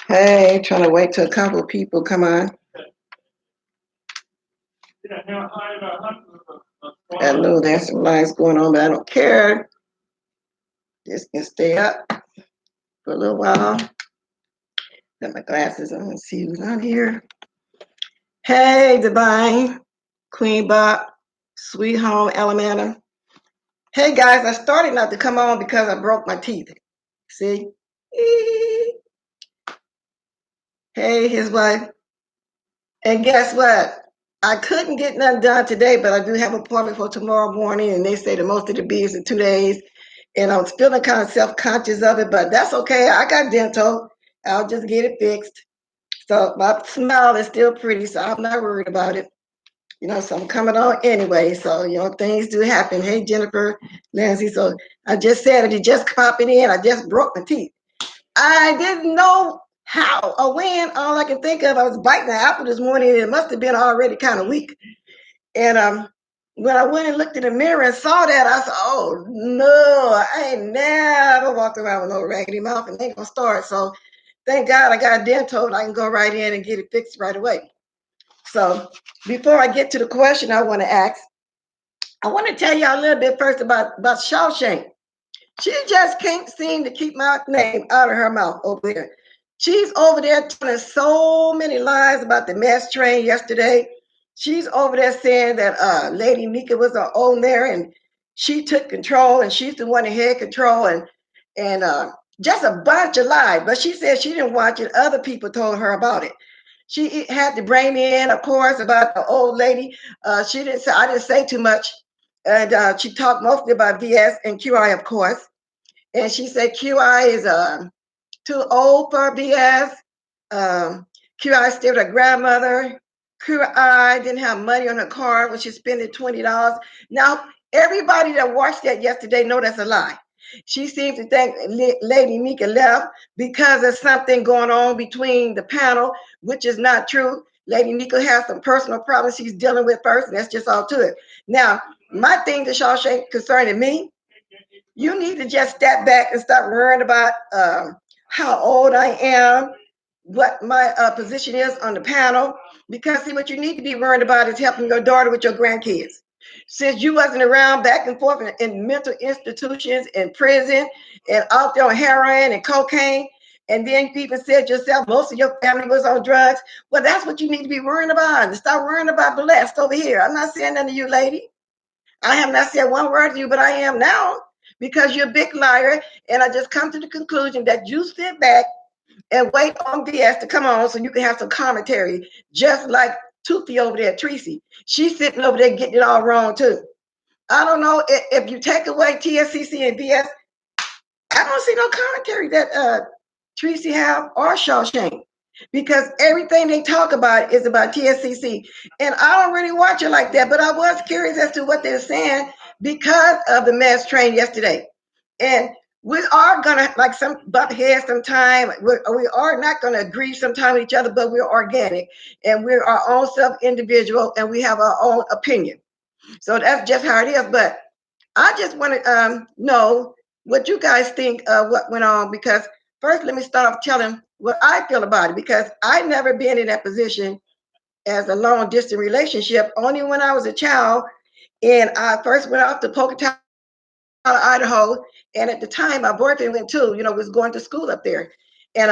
Hey, trying to wait till a couple of people come on. I know there's some lines going on, but I don't care. Just can stay up for a little while. Got my glasses on and see who's on here. Hey, Divine, Queen Bob, Sweet Home, Alamana. Hey guys, I started not to come on because I broke my teeth. See? Hey, his wife. And guess what? I couldn't get nothing done today, but I do have an appointment for tomorrow morning, and they say the most of the be is in 2 days. And I'm feeling kind of self-conscious of it, but that's okay. I got dental. I'll just get it fixed. So my smile is still pretty, so I'm not worried about it. So I'm coming on anyway. So, things do happen. Hey, Jennifer, Nancy. So I just said, if you just popping in, I just broke my teeth. I didn't know how or when. All I can think of, I was biting an apple this morning, and it must have been already kind of weak. And when I went and looked in the mirror and saw that, I said, "Oh no, I ain't never walked around with no raggedy mouth, and ain't gonna start." So thank God I got dental, and I can go right in and get it fixed right away. So before I get to the question I want to ask, I want to tell y'all a little bit first about Xiao Qiang. She just can't seem to keep my name out of her mouth over there. She's over there telling so many lies about the mass train yesterday. She's over there saying that Lady Nica was her own there and she took control and she's the one that had control and just a bunch of lies. But she said she didn't watch it. Other people told her about it. She had to bring me in, of course, about the old lady. She didn't say I didn't say too much, and she talked mostly about VS and QI, of course. And she said QI is too old for BS. QI stayed with her grandmother. QI didn't have money on her card when she spent $20. Now, everybody that watched that yesterday know that's a lie. She seems to think Lady Nica left because of something going on between the panel, which is not true. Lady Nica has some personal problems she's dealing with first, and that's just all to it. Now, my thing to Shawshank concerning me, you need to just step back and stop worrying about how old I am, what my position is on the panel. Because see, what you need to be worried about is helping your daughter with your grandkids. Since you wasn't around back and forth in mental institutions, in prison, and out there on heroin and cocaine, and then you even said yourself most of your family was on drugs. Well, that's what you need to be worrying about. And stop worrying about blessed over here. I'm not saying nothing to you, lady. I have not said one word to you, but I am now because you're a big liar. And I just come to the conclusion that you sit back and wait on BS to come on so you can have some commentary, just like Toothy over there, Tracy. She's sitting over there getting it all wrong too. I don't know if you take away TSCC and BS, I don't see no commentary that Tracy have or Shawshank because everything they talk about is about TSCC. And I don't really watch it like that, but I was curious as to what they're saying because of the mass train yesterday. And we are gonna like some butt heads sometime. We are not gonna agree sometime with each other, but we're organic and we're our own self individual and we have our own opinion. So that's just how it is. But I just want to know what you guys think of what went on because first let me start off telling what I feel about it because I've never been in that position as a long distance relationship. Only when I was a child and I first went off to Pocatello, Idaho, and at the time my boyfriend went too. Was going to school up there, and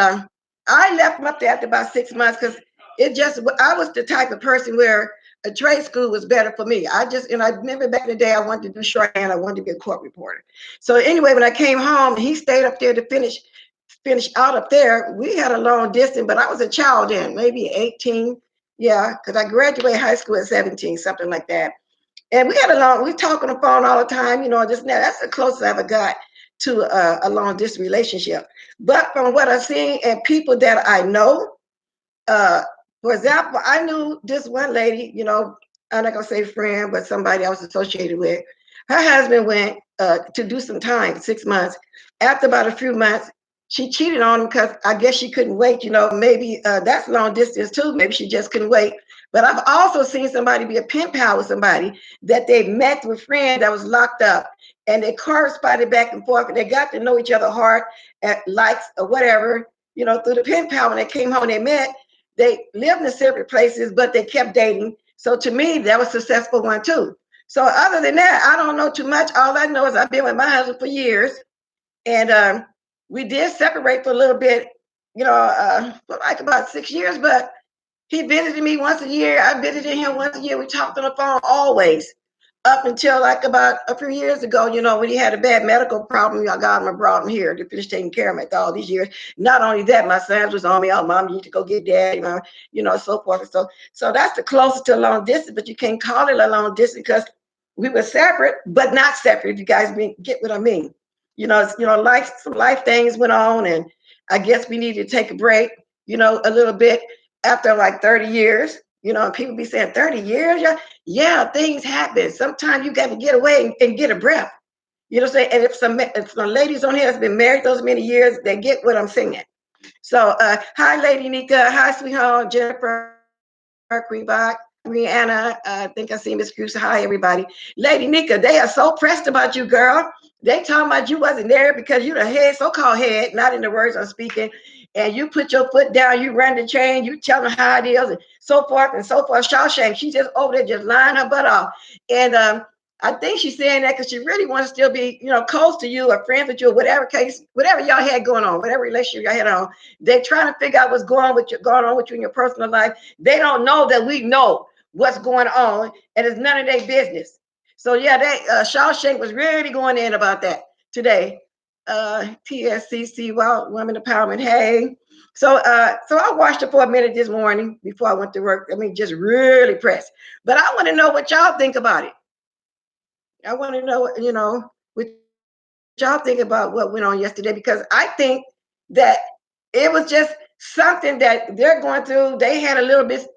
I left him up there after about 6 months because I was the type of person where a trade school was better for me. I remember back in the day I wanted to do shorthand. I wanted to be a court reporter. So anyway, when I came home, he stayed up there to finish out up there. We had a long distance, but I was a child then, maybe 18. Yeah, because I graduated high school at 17, something like that. And we talk on the phone all the time, just now. That's the closest I ever got to a long distance relationship. But from what I've seen and people that I know, uh, for example, I knew this one lady, I'm not gonna say friend, but somebody I was associated with. Her husband went to do some time, 6 months. After about a few months, she cheated on him because I guess she couldn't wait. Maybe that's long distance too. Maybe she just couldn't wait. But I've also seen somebody be a pen pal with somebody that they met with a friend that was locked up, and they corresponded back and forth, and they got to know each other hard at likes or whatever. through the pen pal when they came home, they met. They lived in separate places, but they kept dating. So to me, that was a successful one too. So other than that, I don't know too much. All I know is I've been with my husband for years, and we did separate for a little bit, for like about 6 years. But he visited me once a year. I visited him once a year. We talked on the phone always, up until like about a few years ago, when he had a bad medical problem. I got him and brought him here to finish taking care of him after all these years. Not only that, my sons was on me. Oh, mom, you need to go get dad, so forth and so that's the closest to a long distance, but you can't call it a long distance because we were separate, but not separate. If you guys get what I mean. Some life things went on, and I guess we needed to take a break, a little bit after like 30 years. People be saying 30 years. Yeah, things happen. Sometimes you got to get away and get a breath. You know what I'm saying? And if some ladies on here has been married those many years, they get what I'm saying. So, hi, Lady Nica. Hi, sweetheart. Jennifer, Quebec, Rihanna. I think I see Miss Cruz. Hi, everybody. Lady Nica, they are so pressed about you, girl. They talking about you wasn't there because you the head, so-called head, not in the words I'm speaking. And you put your foot down, you run the chain, you tell them how it is, and so forth and so forth. Xiao Qiang, she just over there just lying her butt off. And I think she's saying that because she really wants to still be, close to you or friends with you or whatever case, whatever y'all had going on, whatever relationship y'all had on. They're trying to figure out what's going on with you in your personal life. They don't know that we know what's going on, and it's none of their business. So yeah, Xiao Qiang was really going in about that today. TSCC, Women Empowerment. Hey, so I watched it for a minute this morning before I went to work. I mean, just really pressed. But I want to know what y'all think about it. I want to know, what y'all think about what went on yesterday, because I think that it was just something that they're going through. They had a little bit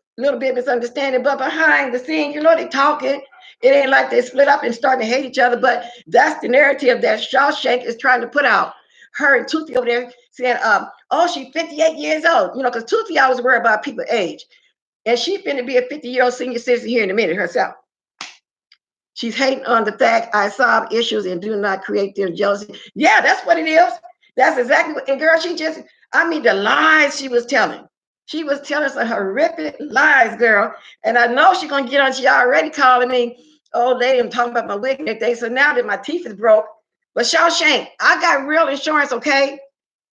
misunderstanding, but behind the scenes, they talking. It ain't like they split up and starting to hate each other, but that's the narrative that Xiao Qiang is trying to put out. Her and Toothy over there saying, oh, she's 58 years old, because Toothy always worried about people's age. And she's finna be a 50-year-old senior citizen here in a minute herself. She's hating on the fact I solve issues and do not create their jealousy. Yeah, that's what it is. That's exactly what. And girl, the lies she was telling. She was telling some horrific lies, girl. And I know she's gonna get on. She already calling me, oh lady, I'm talking about my wig and everything. So now that my teeth is broke, but Xiao Qiang, I got real insurance, okay?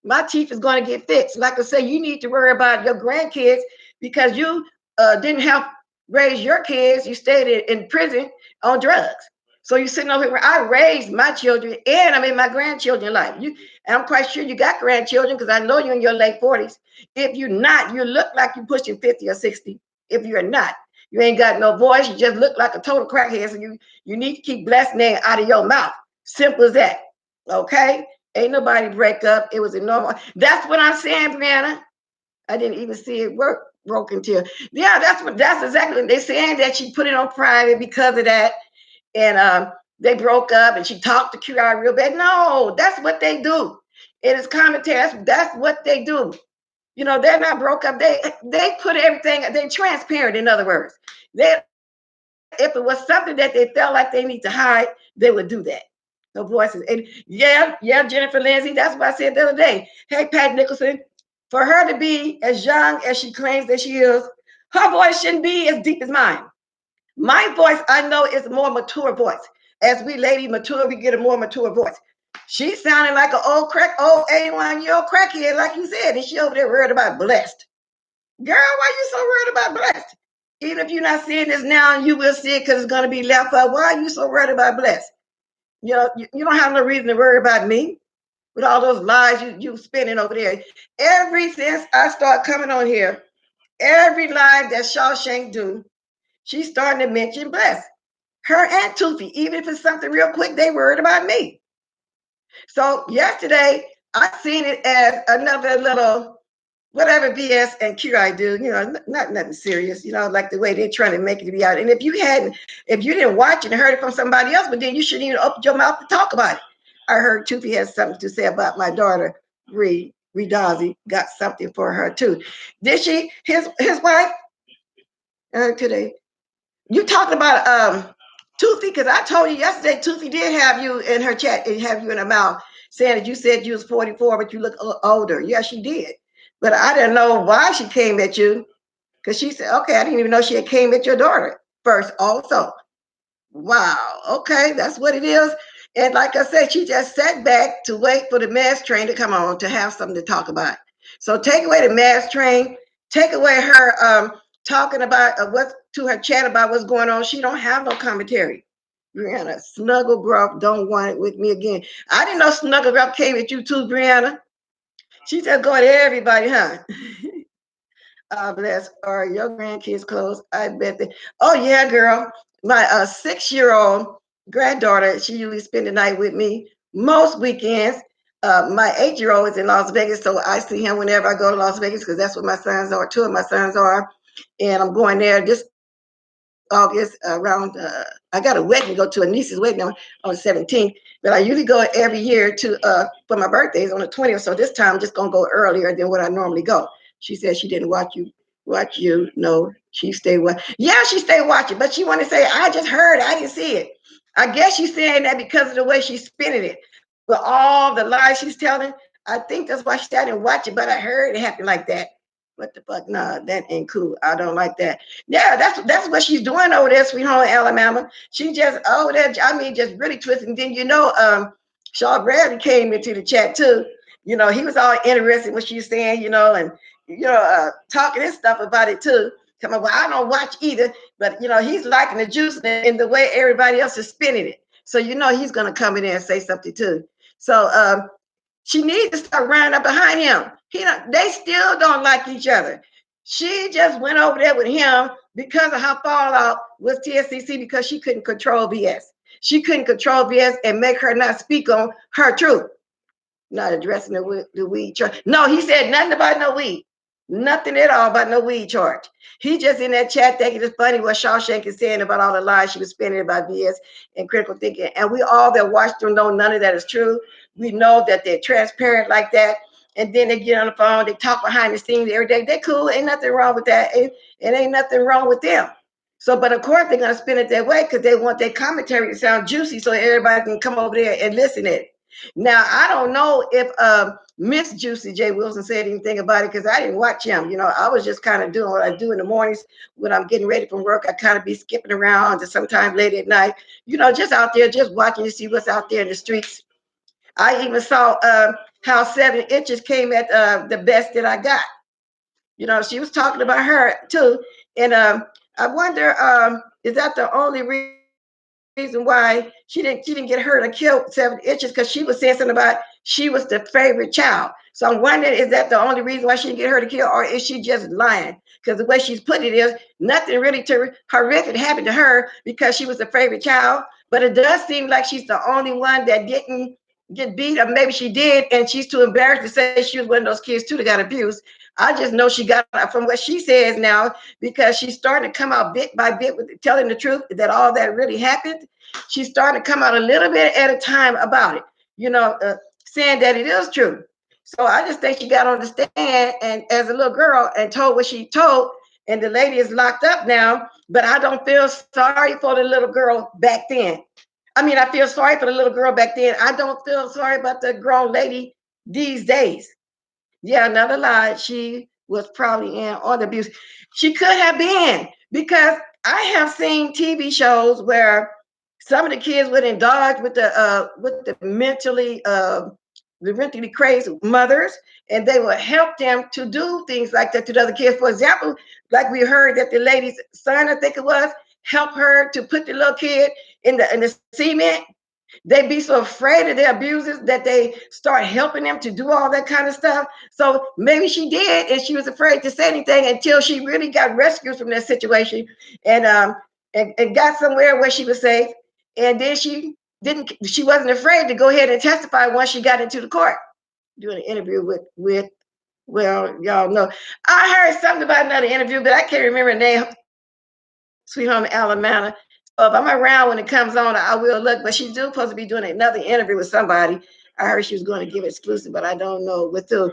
My teeth is gonna get fixed. Like I say, you need to worry about your grandkids because you didn't help raise your kids. You stayed in prison on drugs. So you're sitting over here. I raised my children and I'm in my grandchildren's life. And I'm quite sure you got grandchildren because I know you're in your late 40s. If you're not, you look like you're pushing 50 or 60. If you're not, you ain't got no voice. You just look like a total crackhead. So you need to keep blessed name out of your mouth. Simple as that. Okay? Ain't nobody break up. It was a normal. That's what I'm saying, Brianna. I didn't even see it broken till. Yeah, that's exactly what they're saying, that she put it on private because of that. And they broke up and she talked to QI real bad. No, that's what they do. It is commentary. That's what they do. They're not broke up. They put everything, they're transparent, in other words. If it was something that they felt like they need to hide, they would do that. No voices. And yeah, Jennifer Lindsay, that's what I said the other day. Hey, Pat Nicholson, for her to be as young as she claims that she is, her voice shouldn't be as deep as mine. My voice, I know, is a more mature voice. As we lady mature, we get a more mature voice. She sounded like an old 81-year-old crackhead, like you said, and she over there worried about blessed. Girl, why you so worried about blessed? Even if you're not seeing this now, you will see it because it's going to be left up. Why are you so worried about blessed? You don't have no reason to worry about me with all those lies you spinning over there. Ever since I start coming on here, every live that Xiao Qiang do, she's starting to mention bless. Her and Toothy, even if it's something real quick, they worried about me. So yesterday, I seen it as another little whatever BS and QI do, not nothing serious, like the way they're trying to make it to be out. And if you didn't watch it and heard it from somebody else, but then you shouldn't even open your mouth to talk about it. I heard Toothy has something to say about my daughter, Redazi, got something for her too. Did she, his wife, today? You talking about Toothy, because I told you yesterday, Toothy did have you in her chat and have you in her mouth saying that you said you was 44, but you look older. Yeah, she did. But I didn't know why she came at you because she said, okay, I didn't even know she had came at your daughter first also. Wow, okay, that's what it is. And like I said, she just sat back to wait for the mass train to come on to have something to talk about. So take away the mass train, take away her talking about what to her chat about what's going on. She don't have no commentary. Brianna, Snuggle Gruff don't want it with me again. I didn't know Snuggle Gruff came at you too, Brianna. She just going to everybody, huh? Bless. Are your grandkids close? I bet they. Oh yeah, girl. My 6-year-old granddaughter. She usually spend the night with me most weekends. My 8-year-old is in Las Vegas, so I see him whenever I go to Las Vegas because that's where my sons are. Two of my sons are, and I'm going there this August around. I got a wedding to go to, a niece's wedding on the 17th. But I usually go every year to for my birthdays on the 20th. So this time I'm just gonna go earlier than what I normally go. She said she didn't watch you. No, she stayed watching. Yeah, she stayed watching, but she wanted to say, I just heard it. I didn't see it. I guess she's saying that because of the way she's spinning it. But all the lies she's telling, I think that's why she said I didn't watch it, but I heard it happened like that. What the fuck? Nah, that ain't cool. I don't like that. Yeah, that's what she's doing over there, Sweet Home Alabama. She just over there, I mean, just really twisting. Then Shaw Bradley came into the chat too. He was all interested in what she's saying, and talking and stuff about it too. Come on, well, I don't watch either, but he's liking the juice in the way everybody else is spinning it. So he's gonna come in there and say something too. So she needs to start running up behind him. They still don't like each other. She just went over there with him because of her fallout with TSCC because she couldn't control BS. She couldn't control BS and make her not speak on her truth. Not addressing the weed charge. No, he said nothing about no weed. Nothing at all about no weed charge. He just in that chat thinking it's funny what Xiao Qiang is saying about all the lies she was spinning about BS and critical thinking. And we all that watch them know none of that is true. We know that they're transparent like that. And then they get on the phone, they talk behind the scenes every day. They're cool. Ain't nothing wrong with that. It ain't nothing wrong with them. So, but of course, they're going to spin it that way because they want their commentary to sound juicy so everybody can come over there and listen to it. Now, I don't know if Miss Juicy J. Wilson said anything about it because I didn't watch him. I was just kind of doing what I do in the mornings when I'm getting ready from work. I kind of be skipping around to sometimes late at night, just out there, just watching to see what's out there in the streets. I even saw how 7 Inches came at the best that I got. She was talking about her too. And I wonder, is that the only reason why she didn't get hurt or killed 7 Inches because she was saying something about she was the favorite child. So I'm wondering, is that the only reason why she didn't get hurt or killed, or is she just lying? Because the way she's putting it is nothing really horrific happened to her because she was the favorite child. But it does seem like she's the only one that didn't get beat, or maybe she did, and she's too embarrassed to say she was one of those kids too that got abused. I just know she got, from what she says now, because she's starting to come out bit by bit with telling the truth that all that really happened. She's starting to come out a little bit at a time about it, saying that it is true. So I just think she got on the stand and as a little girl and told what she told, and the lady is locked up now. But I don't feel sorry for the little girl back then. I mean, I feel sorry for the little girl back then. I don't feel sorry about the grown lady these days. Yeah, another lie. She was probably in all the abuse. She could have been, because I have seen TV shows where some of the kids would indulge with the mentally crazy mothers, and they would help them to do things like that to the other kids. For example, like we heard that the lady's son, I think it was, helped her to put the little kid in the cement. They be so afraid of their abusers that they start helping them to do all that kind of stuff. So maybe she did, and she was afraid to say anything until she really got rescued from that situation, and got somewhere where she was safe. And then she wasn't afraid to go ahead and testify once she got into the court. Doing an interview with well, y'all know. I heard something about another interview, but I can't remember the name. Sweet Home Alabama. So if I'm around when it comes on, I will look. But she's supposed to be doing another interview with somebody. I heard she was going to give exclusive, but I don't know with who.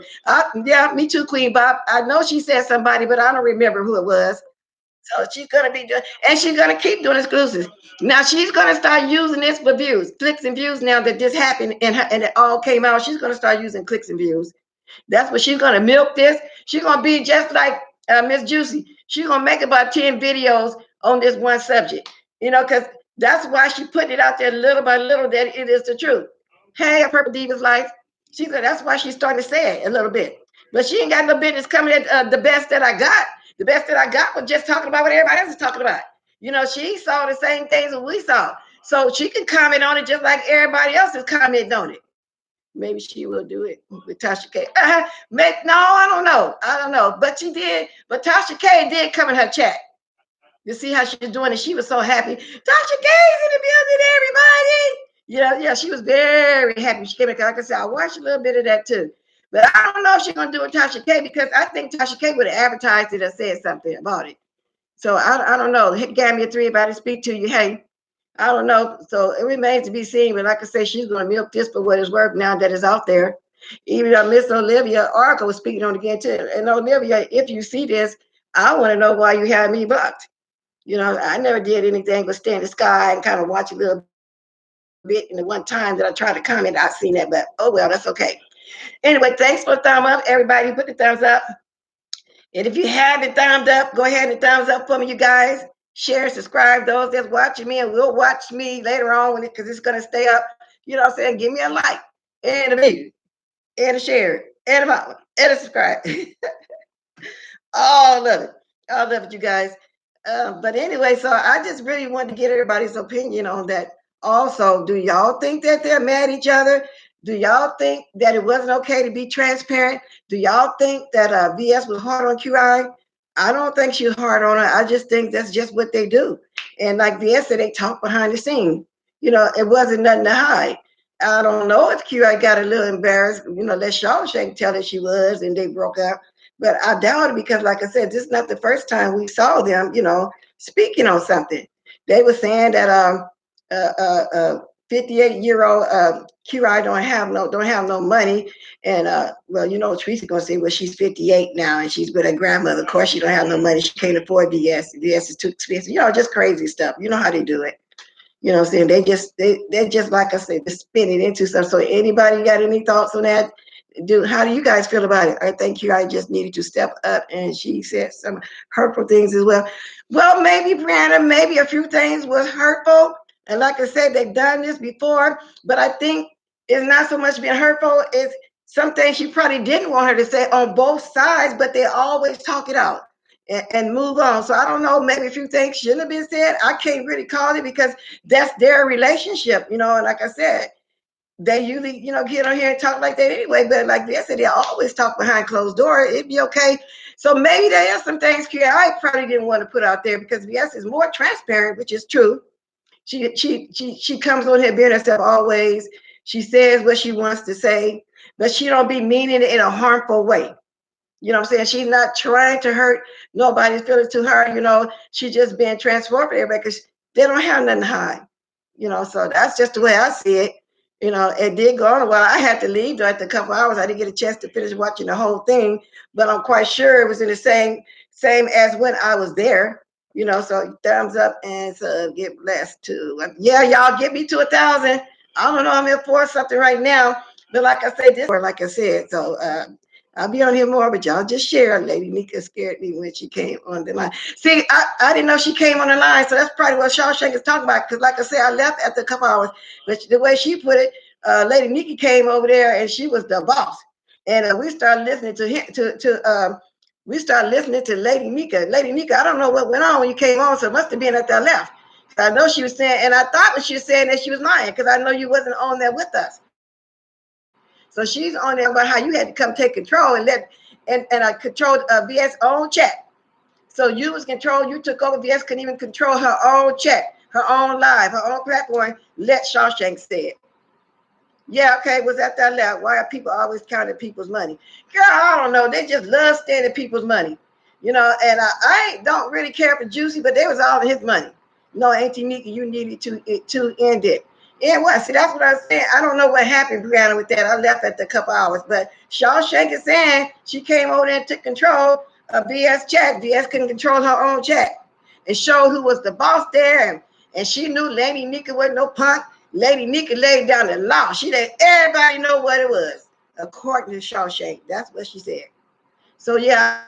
Yeah, me too, Queen Bob. I know she said somebody, but I don't remember who it was. So she's going to be doing, and she's going to keep doing exclusives. Now she's going to start using this for views, clicks and views. Now that this happened and it all came out, she's going to start using clicks and views. That's what she's going to milk this. She's gonna be just like Miss Juicy. She's gonna make about 10 videos on this one subject. Because that's why she put it out there little by little that it is the truth. Hey, a Purple Diva's life. She said that's why she's starting to say it a little bit. But she ain't got no business coming at the best that I got. The best that I got was just talking about what everybody else is talking about. She saw the same things that we saw. So she can comment on it just like everybody else is commenting on it. Maybe she will do it with Tasha K. No, I don't know. I don't know. But she did. But Tasha K did come in her chat. You see how she's doing it. She was so happy. Tasha K is in the building, everybody. Yeah, she was very happy. She came in. Like I said, I watched a little bit of that too. But I don't know if she's going to do it Tasha K because I think Tasha K would have advertised it or said something about it. So I don't know. Hit Gambia 3 about to speak to you. Hey, I don't know. So it remains to be seen. But like I said, she's going to milk this for what it's worth now that it's out there. Even Miss Olivia Oracle was speaking on it again too. And Olivia, if you see this, I want to know why you had me blocked. I never did anything but stay in the sky and kind of watch a little bit. And the one time that I tried to comment, I seen that. But oh well, that's okay. Anyway, thanks for the thumb up, everybody. Put the thumbs up. And if you haven't thumbed up, go ahead and thumbs up for me, you guys. Share, subscribe. Those that's watching me and will watch me later on because it's going to stay up. You know what I'm saying? Give me a like and a view and a share and a follow and a subscribe. All of it. All of it, you guys. But anyway, so I just really wanted to get everybody's opinion on that. Also, do y'all think that they're mad at each other? Do y'all think that it wasn't okay to be transparent? Do y'all think that VS was hard on QI? I don't think she was hard on her. I just think that's just what they do. And like VS said, they talk behind the scene. It wasn't nothing to hide. I don't know if QI got a little embarrassed. Let Xiao Qiang tell that she was, and they broke up. But I doubt it because, like I said, this is not the first time we saw them, speaking on something. They were saying that 58-year-old QI don't have no money, and well, Teresa gonna say, well, she's 58 now and she's with her grandmother. Of course, she don't have no money. She can't afford VS. VS is too expensive. Just crazy stuff. You know how they do it. What I'm saying? They just like I said, just spin it into stuff. So anybody got any thoughts on that? How do you guys feel about it? I think QI just needed to step up, and she said some hurtful things as well. Well, maybe Brianna, maybe a few things was hurtful. And like I said, they've done this before, but I think it's not so much being hurtful, it's some things she probably didn't want her to say on both sides, but they always talk it out and move on. So I don't know, maybe a few things shouldn't have been said. I can't really call it because that's their relationship, and like I said, they usually, get on here and talk like that anyway. But like they said, they always talk behind closed doors. It'd be okay. So maybe there are some things QI probably didn't want to put out there because VS is more transparent, which is true. She comes on here being herself always. She says what she wants to say, but she don't be meaning it in a harmful way. You know what I'm saying? She's not trying to hurt nobody's feelings to her. She's just being transformed for everybody because they don't have nothing to hide. So that's just the way I see it. It did go on a while. I had to leave after a couple hours. I didn't get a chance to finish watching the whole thing, but I'm quite sure it was in the same as when I was there. So thumbs up and so get blessed too. Yeah, y'all get me to 1,000. I don't know. I'm in for something right now, but like I said, so I'll be on here more, but y'all just share. Lady Nica scared me when she came on the line. See, I didn't know she came on the line, so that's probably what Xiao Qiang is talking about. Because, like I said, I left after a couple hours. But the way she put it, Lady Nica came over there, and she was the boss. And we started listening to him. We started listening to Lady Nica. Lady Nica, I don't know what went on when you came on, so it must have been after I left. I know she was saying, and I thought when she was saying that she was lying because I know you wasn't on there with us. So she's on there about how you had to come take control and control VS own chat. So you was control. You took over. VS couldn't even control her own chat, her own live, her own platform. Let Xiao Qiang say it. Yeah, okay. Was that left? Why are people always counting people's money? Girl, I don't know. They just love stealing people's money, And I don't really care for Juicy, but they was all his money. No, Auntie Nica, you needed to end it. Yeah, what? See, that's what I was saying. I don't know what happened, Brianna, with that. I left after a couple hours, but Xiao Qiang is saying she came over there and took control of VS chat. VS couldn't control her own chat and showed who was the boss there, and she knew Lady Nica wasn't no punk. Lady Nica laid down the law. She let everybody know what it was, according to Xiao Qiang. That's what she said. So yeah,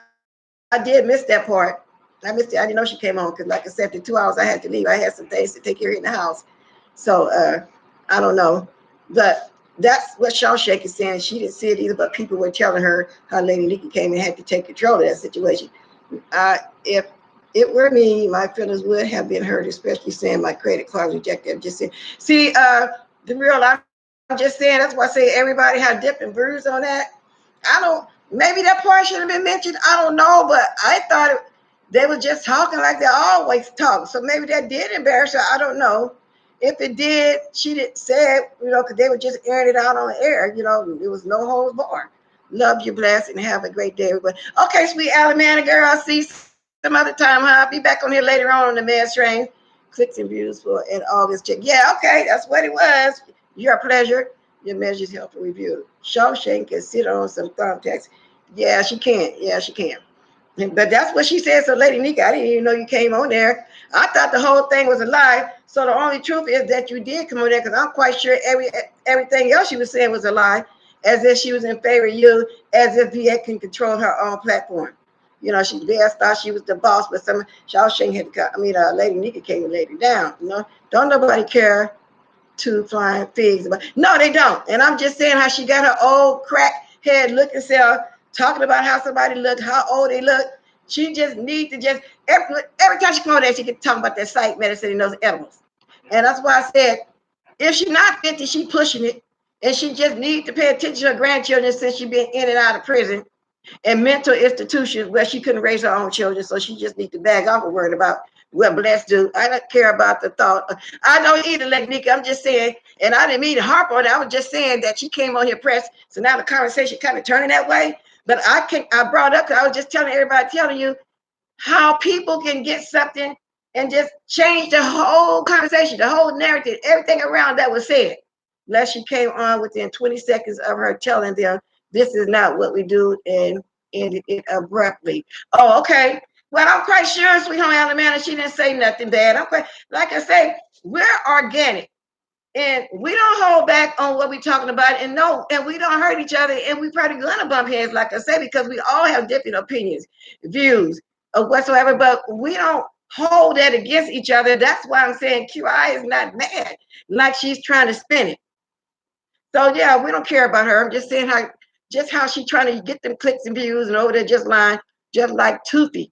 I did miss that part. I missed it. I didn't know she came on because, like I said, the 2 hours I had to leave, I had some things to take care of in the house. So I don't know, but that's what Shawshank is saying. She didn't see it either, but people were telling her how Lady Nica came and had to take control of that situation. If it were me, my feelings would have been hurt, especially saying my credit card rejected. I'm just saying, see, the real, I'm just saying, that's why I say everybody had different views on that. I don't, maybe that part should have been mentioned. I don't know, but I thought they were just talking like they always talk. So maybe that did embarrass her. I don't know. If it did, she didn't say it, because they were just airing it out on air. There was no holds barred. Love you, blessed, and have a great day, everybody. Okay, sweet Alamana girl, I'll see you some other time, huh? I'll be back on here later on the Med Train. Clicks and views for an August check. Yeah, okay, that's what it was. Your pleasure. Your measures help for review. Shawshank can sit on some thumbtacks. Yeah, she can. Yeah, she can. But that's what she said. So, Lady Nica, I didn't even know you came on there. I thought the whole thing was a lie. So the only truth is that you did come on there, because I'm quite sure everything else she was saying was a lie, as if she was in favor of you, as if VA can control her own platform. She just thought she was the boss, but some Shawshank had to come. Lady Nica came and laid it down. Don't nobody care two flying figs. But no, they don't. And I'm just saying how she got her old crack head looking self talking about how somebody looked, how old they look. She just needs to just every time she come on there, she get talking about that psych medicine and those edibles. And that's why I said, if she's not 50, she pushing it. And she just needs to pay attention to her grandchildren since she been in and out of prison and mental institutions where she couldn't raise her own children. So she just needs to bag off and worry about what blessed do. I don't care about the thought. I don't either, like Nica. I'm just saying, and I didn't mean to harp on it. I was just saying that she came on here pressed. So now the conversation kind of turning that way. But I brought up, because I was just telling everybody, telling you how people can get something and just change the whole conversation, the whole narrative, everything around that was said. Unless she came on within 20 seconds of her telling them this is not what we do, and ended it abruptly. Oh, okay. Well, I'm quite sure, Sweet Home Alabama, she didn't say nothing bad. I'm quite, like I say, we're organic. And we don't hold back on what we're talking about, and no, and we don't hurt each other, and we probably gonna bump heads, like I say, because we all have different opinions, views, or whatsoever, but we don't hold that against each other. That's why I'm saying QI is not mad, like she's trying to spin it. So yeah, we don't care about her. I'm just saying how she trying to get them clicks and views, and over there just lying, just like Toofy.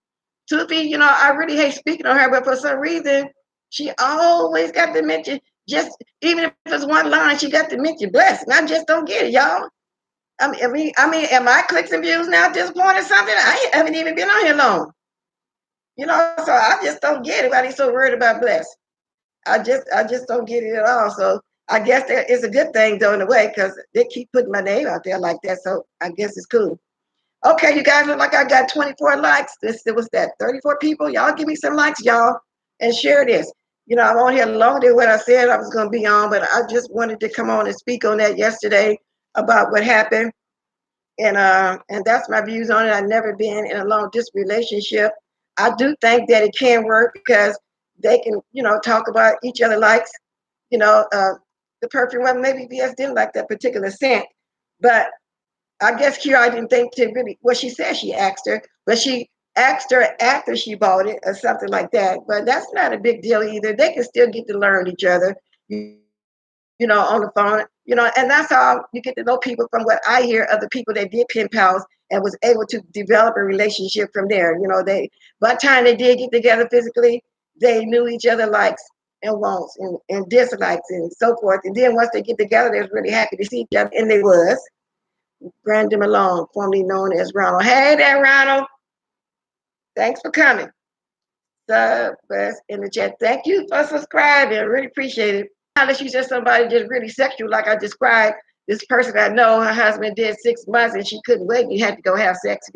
Toofy, I really hate speaking on her, but for some reason, she always got to mention, just even if it's one line, she got to mention blessing. I just don't get it, y'all. Am I clicks and views now at this point or something? I haven't even been on here long. So I just don't get it. Why they so worried about bless? I just don't get it at all. So I guess that is a good thing though in a way, because they keep putting my name out there like that. So I guess it's cool. Okay, you guys look like I got 24 likes. It was that 34 people. Y'all give me some likes, y'all, and share this. I'm on here longer than what I said I was going to be on, but I just wanted to come on and speak on that yesterday about what happened, and that's my views on it. I've never been in a long distance relationship. I do think that it can work because they can, talk about each other likes, you know, uh, the perfume. Well, maybe VS didn't like that particular scent, but I guess Kira didn't think to really. Well, she said she asked her, but she asked her after she bought it or something like that. But that's not a big deal either. They can still get to learn each other, on the phone, and that's how you get to know people from what I hear of the people that did pen pals and was able to develop a relationship from there. By the time they did get together physically, they knew each other likes and wants and dislikes and so forth. And then once they get together, they was really happy to see each other, and they was. Brandon Malone, formerly known as Ronald. Hey there, Ronald. Thanks for coming. Best in the chat. Thank you for subscribing. I really appreciate it. Unless you just somebody just really sexual, like I described this person I know, her husband did 6 months and she couldn't wait. And he had to go have sex.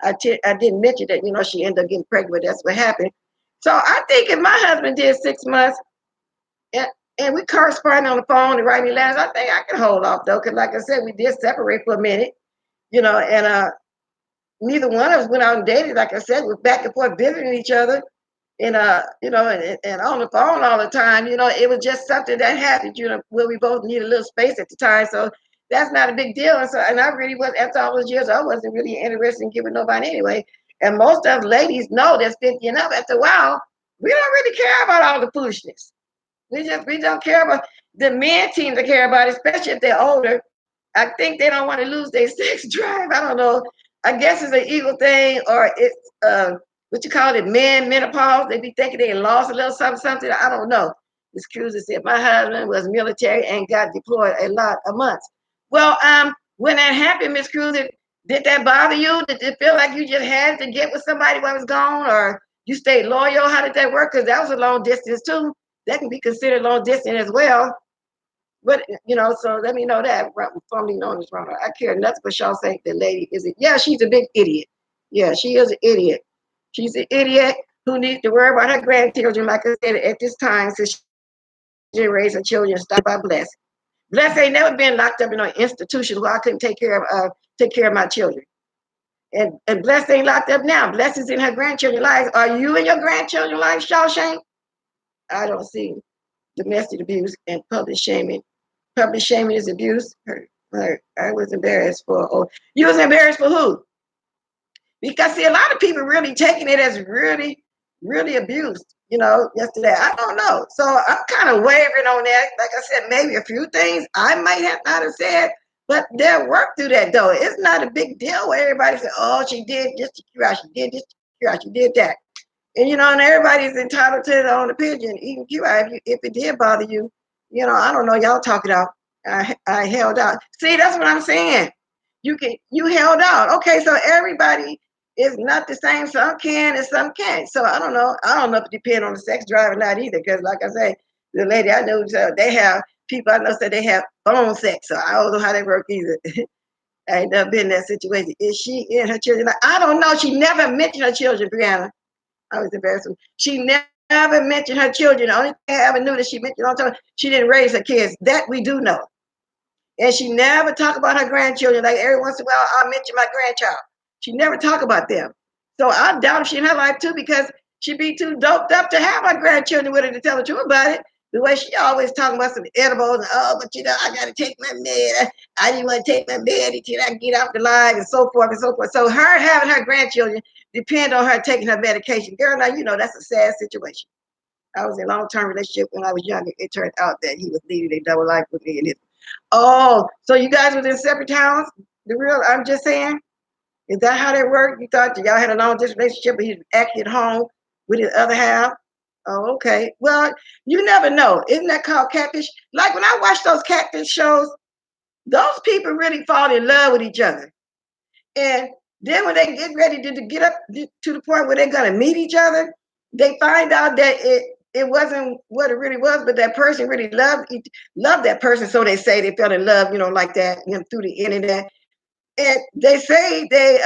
I didn't mention that, she ended up getting pregnant, but that's what happened. So I think if my husband did 6 months and, and we corresponded on the phone and writing letters, I think I can hold off though. Because like I said, we did separate for a minute, and neither one of us went out and dated. Like I said, we're back and forth visiting each other, and on the phone all the time. It was just something that happened, where we both needed a little space at the time. So that's not a big deal. And I really was, after all those years, I wasn't really interested in giving nobody anyway. And most of ladies know that's 50 and up. After a while, we don't really care about all the foolishness. We don't care about the men team to care about it, especially if they're older. I think they don't want to lose their sex drive. I don't know. I guess it's an ego thing, or it's what you call it, menopause. They be thinking they lost a little something. I don't know. This cruiser said my husband was military and got deployed a lot of months. Well, when that happened, Miss Cruiser, did that bother you? Did it feel like you just had to get with somebody while it was gone, or you stayed loyal? How did that work? Because that was a long distance too. That can be considered long distance as well. But so let me know that, formerly known as Ronald. I care nothing for Shaw saying the lady is it. Yeah, she's a big idiot. Yeah, she is an idiot. She's an idiot who needs to worry about her grandchildren, like I said, at this time, since she raised her children. Stop by Bless. Bless ain't never been locked up in an institution where I couldn't take care of my children. And Bless ain't locked up now. Bless is in her grandchildren's lives. Are you in your grandchildren's lives, Shaw Shane? I don't see domestic abuse and public shaming. Public shaming is abuse. I was embarrassed for. Oh, you was embarrassed for who? Because see, a lot of people really taking it as really, really abused. Yesterday. I don't know. So I'm kind of wavering on that. Like I said, maybe a few things I might have not have said, but they'll work through that though. It's not a big deal where everybody said, "Oh, she did this to Kira, she did this to Kira, she did that." And everybody's entitled to their own opinion. Even Kira, if it did bother you, I don't know. Y'all talk it out. I held out. See, that's what I'm saying. You held out. Okay, so everybody is not the same. Some can and some can't. So I don't know. I don't know if it depends on the sex drive or not either. Because like I say, the lady I know, they have people I know said they have phone sex. So I don't know how they work either. I ain't never been in that situation. Is she in her children? I don't know. She never mentioned her children, Brianna. I was embarrassed. She never mentioned her children. The only thing I ever knew that she mentioned all the time, she didn't raise her kids. That we do know. And she never talked about her grandchildren. Like every once in a while, I'll mention my grandchild. She never talked about them. So I doubt if she in her life too, because she'd be too doped up to have her grandchildren with her to tell the truth about it. The way she always talking about some edibles and but I gotta take my med. I didn't want to take my med until I get off the line and so forth and so forth. So her having her grandchildren depend on her taking her medication. Girl, now that's a sad situation. I was in a long-term relationship when I was younger. It turned out that he was leading a double life with me. Oh, so you guys was in separate towns? I'm just saying. Is that how that worked? You thought y'all had a long distance relationship, but he was actually at home with his other half? Oh, okay. Well, you never know. Isn't that called catfish? Like when I watch those catfish shows, those people really fall in love with each other. And then when they get ready to get up to the point where they're going to meet each other, they find out that it wasn't what it really was, but that person really loved that person. So they say they fell in love, like that, through the internet. And they say they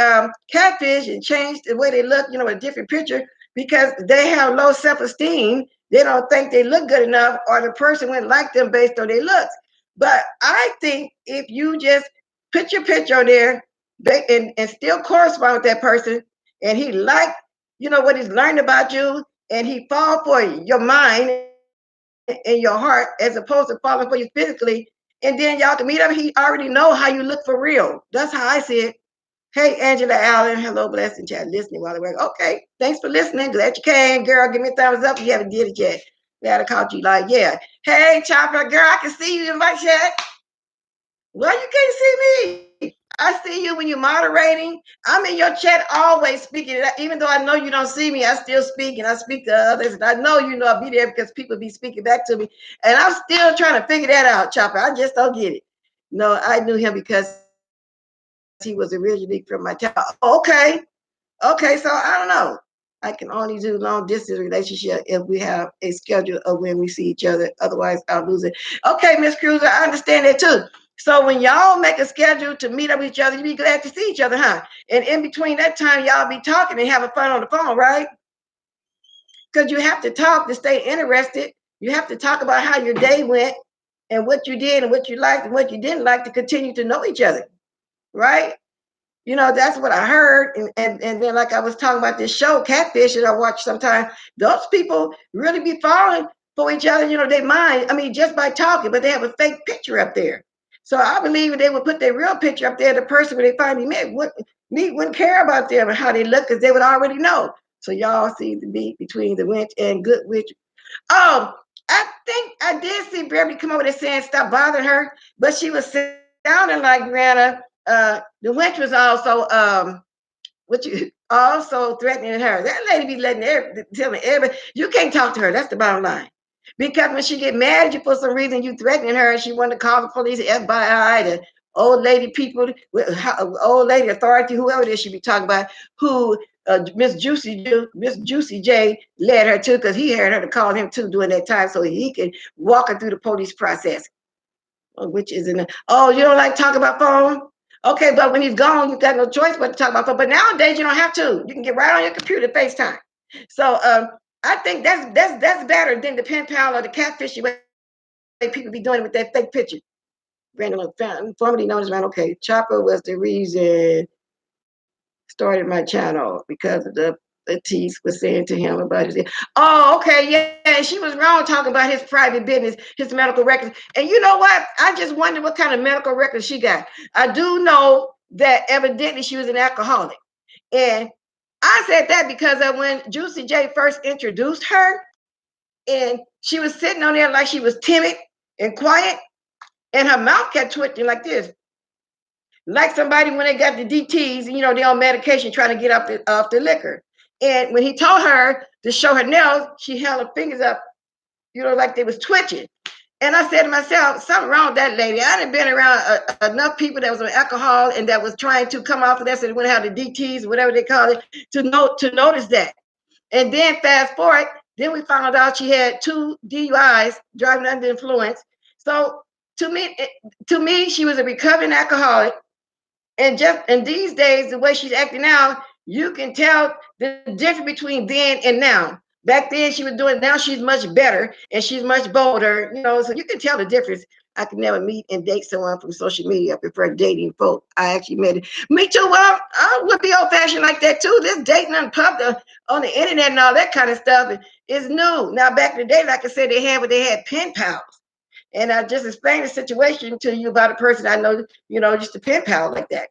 catfish and change the way they look, a different picture because they have low self-esteem. They don't think they look good enough, or the person wouldn't like them based on their looks. But I think if you just put your picture on there and still correspond with that person, and he liked, what he's learned about you, and he fall for your mind and your heart as opposed to falling for you physically, and then y'all to meet up, he already know how you look for real. That's how I see it. Hey, Angela Allen. Hello, blessing chat. Listening while I work. Okay, thanks for listening. Glad you came, girl. Give me a thumbs up if you haven't did it yet. Glad I caught you. Like, yeah. Hey, Chopper, girl, I can see you in my chat. Well, you can't see me. I see you when you're moderating. I'm in your chat always speaking. Even though I know you don't see me, I still speak and I speak to others. And I know I'll be there because people be speaking back to me. And I'm still trying to figure that out, Chopper. I just don't get it. No, I knew him because he was originally from my town. Okay. Okay, so I don't know. I can only do long distance relationship if we have a schedule of when we see each other. Otherwise, I'll lose it. Okay, Miss Cruiser, I understand that too. So when y'all make a schedule to meet up with each other, you be glad to see each other, huh? And in between that time, y'all be talking and having fun on the phone, right? Because you have to talk to stay interested. You have to talk about how your day went and what you did and what you liked and what you didn't like to continue to know each other, right? That's what I heard. And then like I was talking about this show, Catfish, that I watch sometimes, those people really be falling for each other, they mind. I mean, just by talking, but they have a fake picture up there. So I believe if they would put their real picture up there, the person when they finally met wouldn't care about them and how they look because they would already know. So y'all see the beat between the witch and good witch. Oh, I think I did see Beverly come over there saying stop bothering her, but she was sounding like Rihanna. The witch was also what you also threatening her. That lady be telling everybody you can't talk to her. That's the bottom line. Because when she get mad at you for some reason, you threatening her, and she wanted to call the police, the FBI, the old lady people, old lady authority, whoever it is she be talking about, who Miss Juicy J led her to, because he had her to call him too during that time, so he could walk her through the police process. Which is in the, oh, you don't like talking about phone? Okay, but when he's gone, you've got no choice but to talk about phone. But nowadays you don't have to. You can get right on your computer, FaceTime. So I think that's better than the pen pal or the catfish way people be doing it with that fake picture. Random formerly known as Random. Okay, Chopper was the reason started my channel because of the tease was saying to him about his. Oh, okay, yeah, she was wrong talking about his private business, his medical records. And you know what? I just wonder what kind of medical records she got. I do know that evidently she was an alcoholic. And I said that because of when Juicy J first introduced her, and she was sitting on there like she was timid and quiet, and her mouth kept twitching like this. Like somebody when they got the DTs, you know, they're on medication trying to get off the liquor. And when he told her to show her nails, she held her fingers up, you know, like they was twitching. And I said to myself, something wrong with that lady. I done been around enough people that was on alcohol and that was trying to come off of that, so they wouldn't have the DTs, whatever they call it, to notice that. And then fast forward, then we found out she had 2 DUIs, driving under influence. So to me, she was a recovering alcoholic. And these days, the way she's acting now, you can tell the difference between then and now. Back then she was doing, now she's much better and she's much bolder, you know, so you can tell the difference. I could never meet and date someone from social media. I prefer dating folk. I actually met it. Me too. Well, I would be old fashioned like that too. This dating on the internet and all that kind of stuff is new. Now back in the day, like I said, they had pen pals. And I just explained the situation to you about a person I know, you know, just a pen pal like that.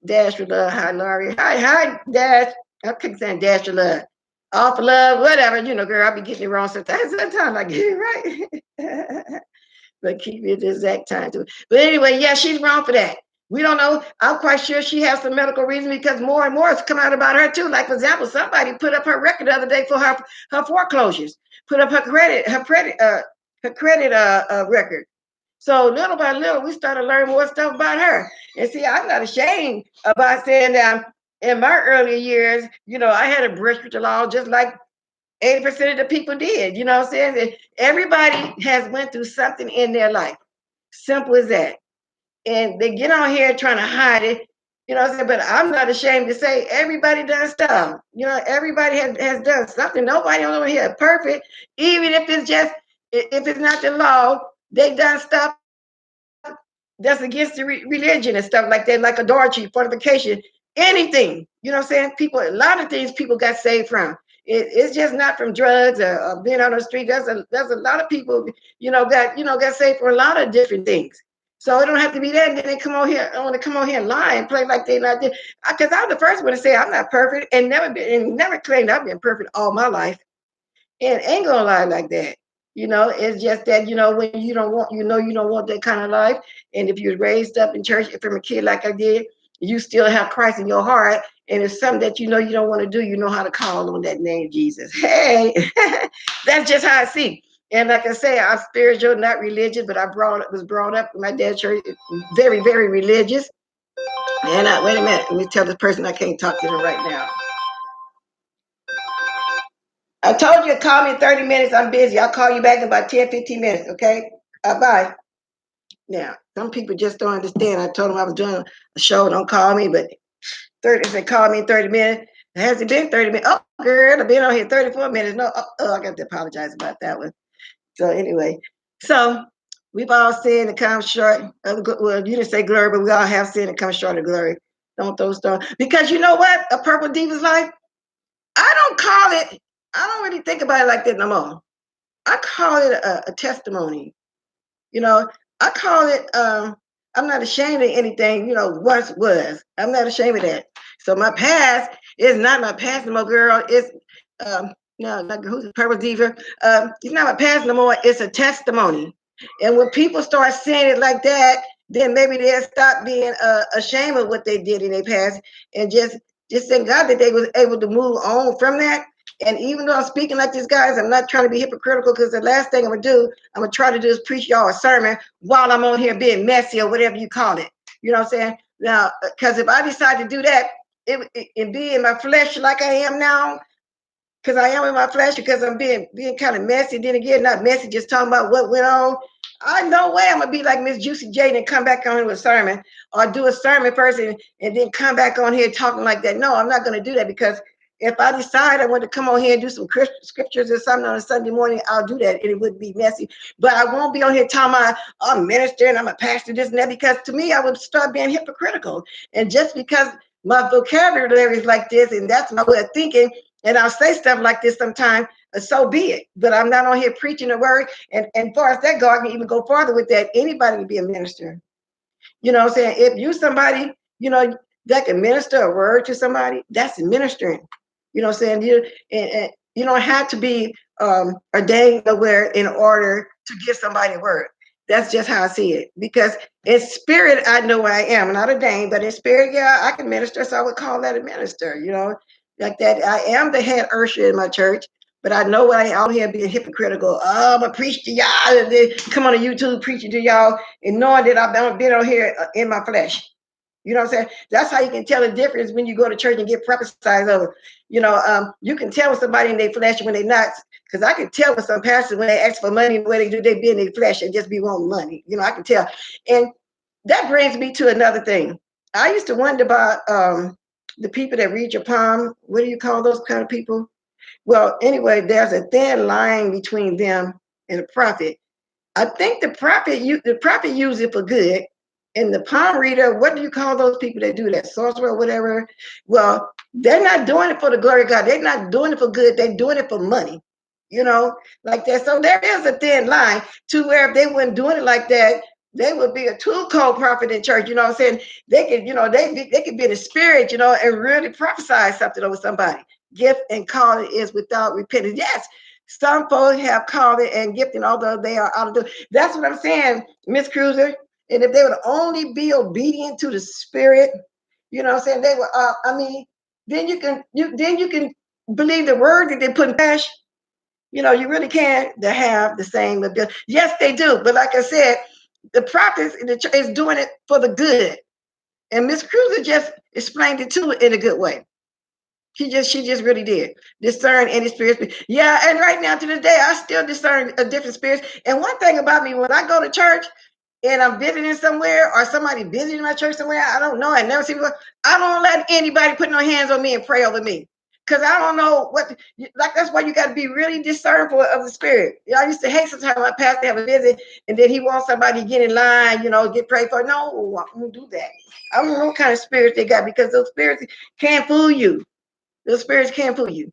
Dash for love. Hi, Laurie. Hi, Dash. I keep saying Dash for love. All for love, whatever. You know, girl, I be getting it wrong sometimes. Sometimes I get it right. But keep it the exact time too. But anyway, yeah, she's wrong for that. We don't know. I'm quite sure she has some medical reason because more and more has come out about her too. Like for example, somebody put up her record the other day for her foreclosures. Put up her credit record. So little by little, we started learning more stuff about her. And see, I'm not ashamed about saying that in my earlier years, you know, I had a brush with the law just like 80% of the people did. You know what I'm saying? And everybody has went through something in their life. Simple as that. And they get on here trying to hide it. You know what I'm saying? But I'm not ashamed to say everybody does stuff. You know, everybody has done something. Nobody on here is perfect. Even if it's not the law, they done stuff that's against the religion and stuff like that, like adultery, fornication, anything. You know what I'm saying? People, a lot of things people got saved from. It's just not from drugs or being on the street. There's a lot of people, got saved from a lot of different things. So it don't have to be that. And then they come on here, I want to come on here and lie and play like they not there. Because I'm the first one to say I'm not perfect and never claimed I've been perfect all my life. And ain't gonna lie like that. You know, it's just that, when you don't want that kind of life. And if you're raised up in church from a kid like I did, you still have Christ in your heart. And it's something that you don't want to do, you know how to call on that name, Jesus. Hey, that's just how I see. And like I say, I'm spiritual, not religious, but was brought up in my dad's church, very, very religious. And wait a minute, let me tell this person I can't talk to them right now. I told you to call me in 30 minutes. I'm busy. I'll call you back in about 10, 15 minutes, okay? Bye. Now, some people just don't understand. I told them I was doing a show. Don't call me, but they call me in 30 minutes. Has it been 30 minutes? Oh, girl, I've been on here 34 minutes. No, I got to apologize about that one. So anyway, we've all sinned and come short of, well, you didn't say glory, but we all have sinned and come short of glory. Don't throw stones. Because you know what? A purple diva's life, I don't really think about it like that no more. I call it a testimony. You know, I call it, I'm not ashamed of anything, once was. I'm not ashamed of that. So my past is not my past no more, girl. It's, no, not who's the purple diva. It's not my past no more. It's a testimony. And when people start saying it like that, then maybe they'll stop being ashamed of what they did in their past and just thank God that they was able to move on from that. And even though I'm speaking like this, guys, I'm not trying to be hypocritical because the last thing I'm gonna do, I'm gonna try to do is preach y'all a sermon while I'm on here being messy or whatever you call it. You know what I'm saying? Now, because if I decide to do that, it be in my flesh like I am now, because I am in my flesh, because I'm being kind of messy. Then again, not messy, just talking about what went on. I no way I'm gonna be like Miss Juicy J and come back on here with a sermon, or do a sermon first and then come back on here talking like that. No, I'm not gonna do that, because if I decide I want to come on here and do some scriptures or something on a Sunday morning, I'll do that, and it would be messy. But I won't be on here talking about I'm a minister and I'm a pastor, this and that, because to me, I would start being hypocritical. And just because my vocabulary is like this, and that's my way of thinking, and I'll say stuff like this sometimes, so be it. But I'm not on here preaching the word. And far as that go, I can even go farther with that. Anybody can be a minister. You know what I'm saying? If you somebody, that can minister a word to somebody, that's ministering. You know what I'm saying? And you don't have to be ordained nowhere in order to give somebody a word. That's just how I see it. Because in spirit, I know I am not ordained, but in spirit, yeah, I can minister. So I would call that a minister, like that. I am the head usher in my church, but I know I ain't out here being hypocritical. Oh, I'm going to preach to y'all. And then come on to YouTube preaching to y'all and knowing that I've been on here in my flesh. You know what I'm saying? That's how you can tell the difference when you go to church and get prophesied over. You can tell when somebody in their flesh when they're not. Because I can tell with some pastors when they ask for money, the way they do, they be in their flesh and just be wanting money. I can tell. And that brings me to another thing. I used to wonder about the people that read your palm. What do you call those kind of people? Well, anyway, there's a thin line between them and a prophet. I think the prophet use it for good. And the palm reader, what do you call those people that do that? Sorcerer or whatever? Well, they're not doing it for the glory of God. They're not doing it for good. They're doing it for money, like that. So there is a thin line to where if they weren't doing it like that, they would be a too cold prophet in church. You know what I'm saying? They could, they could be in the spirit, and really prophesy something over somebody. Gift and calling is without repentance. Yes, some folks have called it and gifting, although they are out of the. That's what I'm saying, Miss Cruiser. And if they would only be obedient to the spirit, you know what I'm saying? They were, then you can believe the word that they put in flesh. You really can. They have the same ability. Yes, they do. But like I said, the prophets in the church is doing it for the good. And Miss Cruiser just explained it to it in a good way. She just really did discern any spirits. Yeah, and right now to this day, I still discern a different spirits. And one thing about me, when I go to church and I'm visiting somewhere, or somebody visiting my church somewhere, I don't know, I never seen before, I don't let anybody put no hands on me and pray over me. Because I don't know that's why you got to be really discernible of the spirit. I used to hate sometimes my pastor have a visit and then he wants somebody to get in line, get prayed for. No, I don't do that. I don't know what kind of spirits they got, because those spirits can't fool you. Those spirits can't fool you.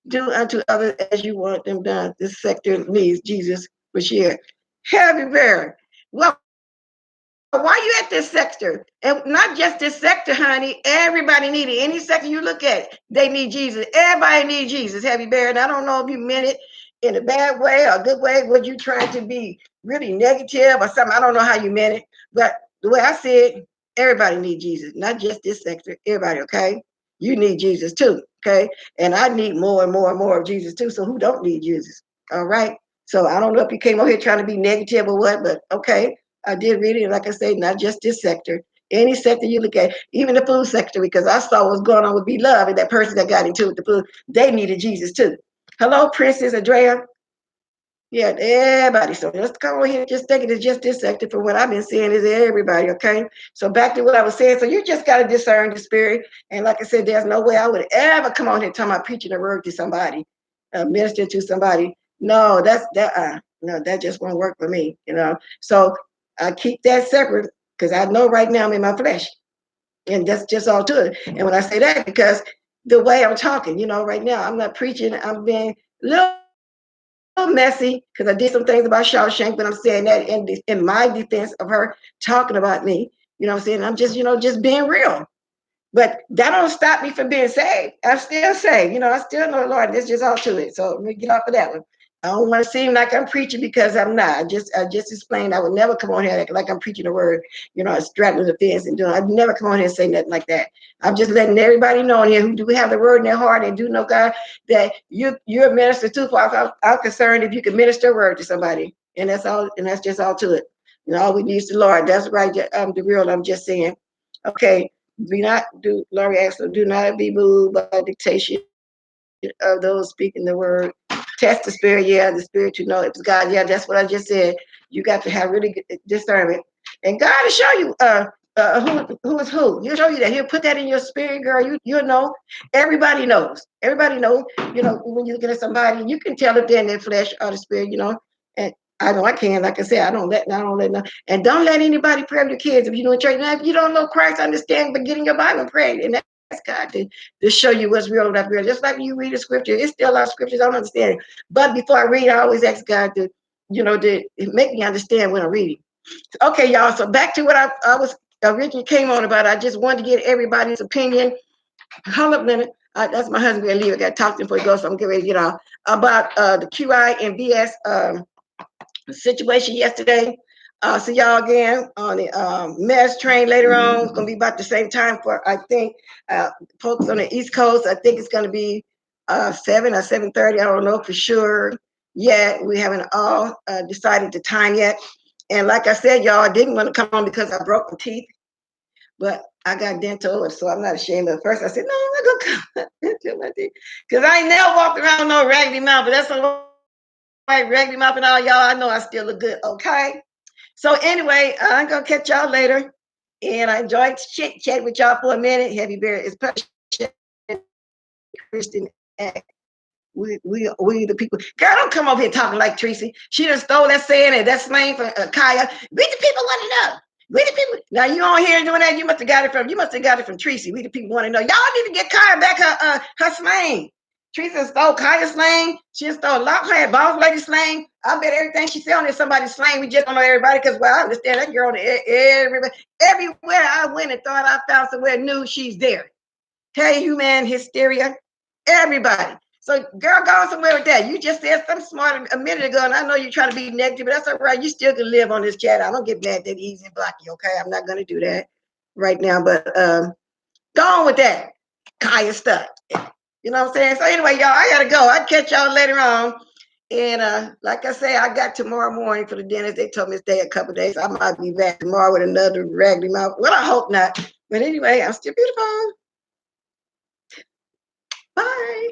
Do unto others as you want them done. This sector needs Jesus for sure. Happy Bear. Well, why you at this sector? And not just this sector, honey. Everybody need it. Any sector you look at, they need Jesus. Everybody need Jesus, Happy Bear. And I don't know if you meant it in a bad way or a good way. Was you trying to be really negative or something? I don't know how you meant it. But the way I see it, everybody need Jesus. Not just this sector. Everybody, okay? You need Jesus too, okay? And I need more and more and more of Jesus too. So who don't need Jesus? All right? So I don't know if you came over here trying to be negative or what, but okay. I did read it, like I say, not just this sector. Any sector you look at, even the food sector, because I saw what's going on with Be Love and that person that got into it, the food, they needed Jesus too. Hello, Princess Andrea. Yeah, everybody. So let's come over here. Just think it is just this sector. For what I've been seeing is everybody. Okay. So back to what I was saying. So you just got to discern the spirit. And like I said, there's no way I would ever come on here talking about preaching a word to somebody, minister to somebody. No, no, that just won't work for me. So I keep that separate because I know right now I'm in my flesh, and that's just all to it. And when I say that, because the way I'm talking, right now I'm not preaching. I'm being little messy because I did some things about Xiao Qiang, but I'm saying that in my defense of her talking about me. You know what I'm saying? I'm just, just being real. But that don't stop me from being saved. I'm still saved. I still know the Lord. There's just all to it. So let me get off of that one. I don't want to seem like I'm preaching because I'm not. I just explained I would never come on here like I'm preaching the word, straddling the fence and doing. I'd never come on here and say nothing like that. I'm just letting everybody know in here who do have the word in their heart and do know God that you're a minister too. For I'm concerned if you can minister a word to somebody, and that's all. And that's just all to it. All we need is the Lord. That's right. The real. I'm just saying. Okay. Laurie asked, do not be moved by dictation of those speaking the word. Test the spirit, the spirit to know if it's God. Yeah, that's what I just said. You got to have really good discernment. And God will show you who is who. He'll show you that. He'll put that in your spirit, girl. You'll know. Everybody knows. Everybody knows, when you're looking at somebody, you can tell if they're in their flesh or the spirit. And I know I can. Like I said, I don't let no. And don't let anybody pray with your kids. If you're doing church, now if you don't know Christ, understand, but get in your Bible and pray. And that's God to show you what's real and not real. Just like when you read the scripture, it's still a lot of scriptures I don't understand. But before I read, I always ask God to make me understand what I'm reading. Okay, y'all. So back to what I was originally came on about. I just wanted to get everybody's opinion. Hold up a minute. That's my husband gonna leave. I got to talk to him before he goes, so I'm getting ready to get off. About the QI and BS situation yesterday. See y'all again on the mass train later on. It's gonna be about the same time for I think folks on the East Coast. I think it's gonna be 7 or 7:30. I don't know for sure yet. We haven't all decided the time yet. And like I said, y'all, I didn't want to come on because I broke my teeth, but I got dental, so I'm not ashamed of it. First I said, no, I'm not gonna come into my teeth because I ain't never walked around with no raggedy mouth, but that's all right, raggedy mouth and all y'all. I know I still look good, okay? So anyway, I'm gonna catch y'all later. And I enjoyed chit chat with y'all for a minute. Heavy Bear is Christian act. We the people. Girl, don't come over here talking like Tracy. She just stole that saying and that slang from Kaya. We the people want to know. We the people. Now you on here doing that? You must have got it from Tracy. We the people want to know. Y'all need to get Kaya back her slang. Teresa stole Kaya's slang. She stole her boss lady slang. I bet everything she said on is somebody's slang. We just don't know everybody because, well, I understand that girl. Everywhere I went and thought I found somewhere new, she's there. Hey, human hysteria. Everybody. So, girl, go somewhere with that. You just said something smart a minute ago, and I know you're trying to be negative, but that's all right. You still can live on this chat. I don't get mad that easy and block you, okay? I'm not going to do that right now, but go on with that. Kaya stuff. You know what I'm saying? So anyway, y'all, I gotta go. I'll catch y'all later on. And like I say, I got tomorrow morning for the dentist. They told me to stay a couple days. I might be back tomorrow with another raggedy mouth. Well, I hope not. But anyway, I'm still beautiful. Bye.